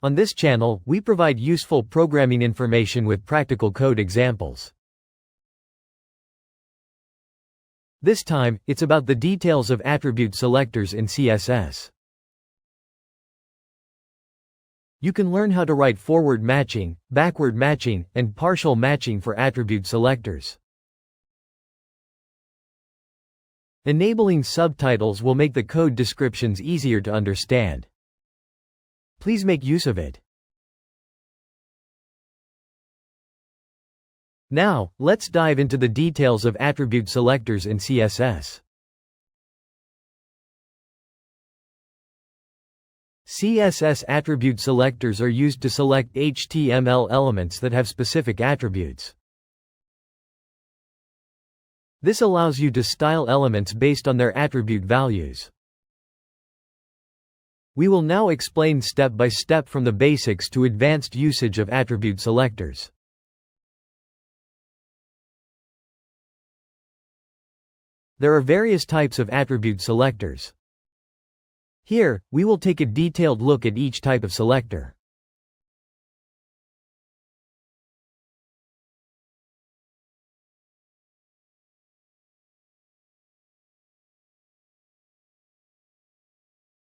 On this channel, we provide useful programming information with practical code examples. This time, it's about the details of attribute selectors in CSS. You can learn how to write forward matching, backward matching, and partial matching for attribute selectors. Enabling subtitles will make the code descriptions easier to understand. Please make use of it. Now, let's dive into the details of attribute selectors in CSS. CSS attribute selectors are used to select HTML elements that have specific attributes. This allows you to style elements based on their attribute values. We will now explain step by step from the basics to advanced usage of attribute selectors. There are various types of attribute selectors. Here, we will take a detailed look at each type of selector.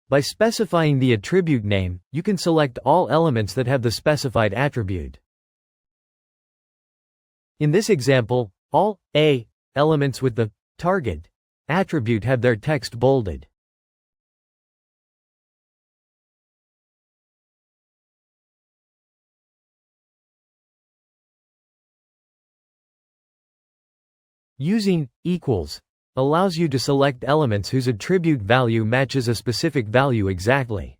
By specifying the attribute name, you can select all elements that have the specified attribute. In this example, all A elements with the target attribute have their text bolded. Using equals allows you to select elements whose attribute value matches a specific value exactly.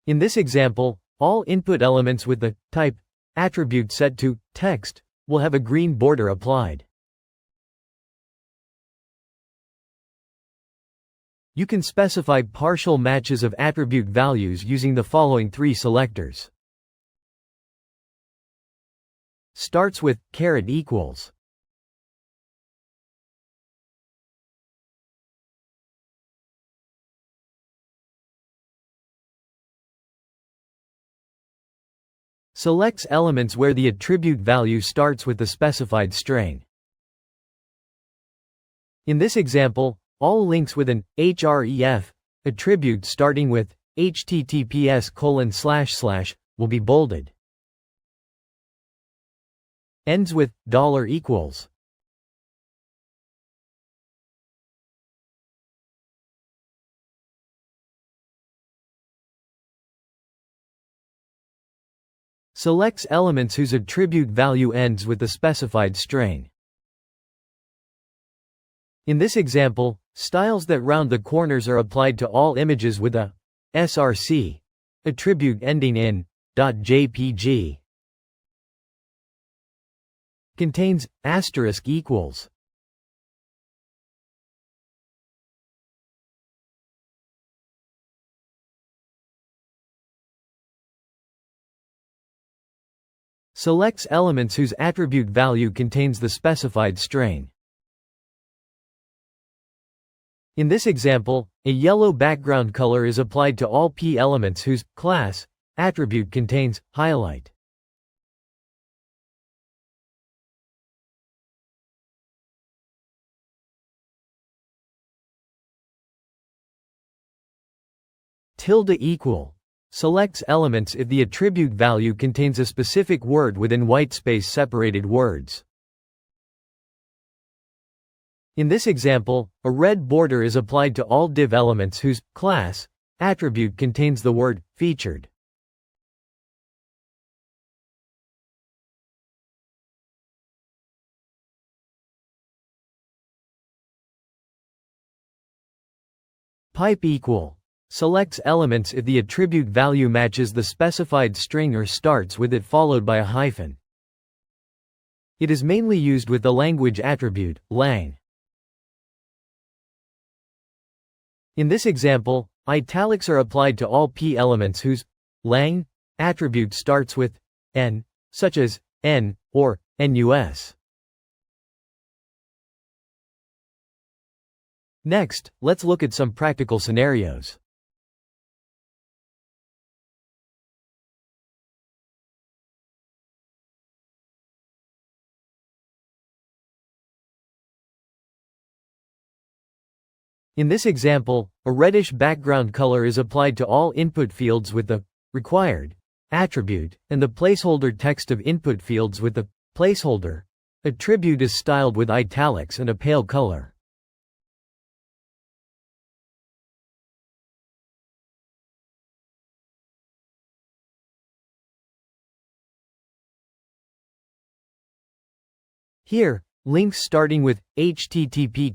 In this example, all input elements with the type attribute set to text will have a green border applied. You can specify partial matches of attribute values using the following three selectors. Starts with == Selects elements where the attribute value starts with the specified string. In this example, all links with an href attribute starting with https:// will be bolded. Ends with $=. Selects elements whose attribute value ends with the specified string. In this example, styles that round the corners are applied to all images with a src attribute ending in .jpg. Contains *=. Selects elements whose attribute value contains the specified string. In this example, a yellow background color is applied to all P elements whose class attribute contains highlight. == Selects elements if the attribute value contains a specific word within whitespace separated words. In this example, a red border is applied to all div elements whose class attribute contains the word featured. == Selects elements if the attribute value matches the specified string or starts with it followed by a hyphen. It is mainly used with the language attribute, lang. In this example, italics are applied to all P elements whose lang attribute starts with n, such as n or nus. Next, let's look at some practical scenarios. In this example, a reddish background color is applied to all input fields with the required attribute, and the placeholder text of input fields with the placeholder attribute is styled with italics and a pale color. Here, links starting with http://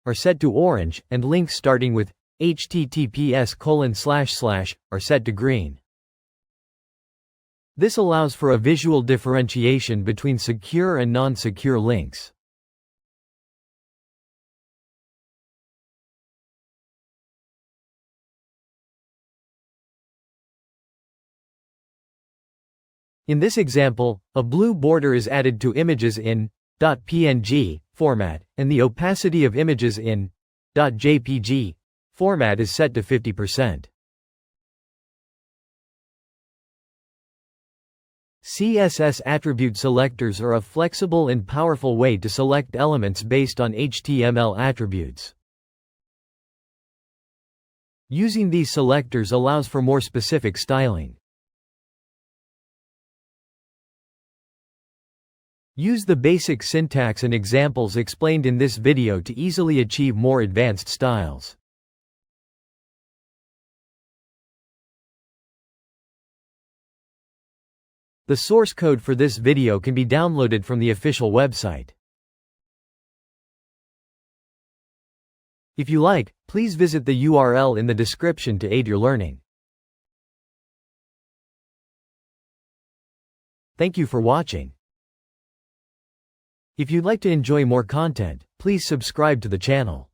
are set to orange, and links starting with https:// are set to green. This allows for a visual differentiation between secure and non-secure links. In this example, a blue border is added to images in .png format, and the opacity of images in .jpg format is set to 50%. CSS attribute selectors are a flexible and powerful way to select elements based on HTML attributes. Using these selectors allows for more specific styling. Use the basic syntax and examples explained in this video to easily achieve more advanced styles. The source code for this video can be downloaded from the official website. If you like, please visit the URL in the description to aid your learning. Thank you for watching. If you'd like to enjoy more content, please subscribe to the channel.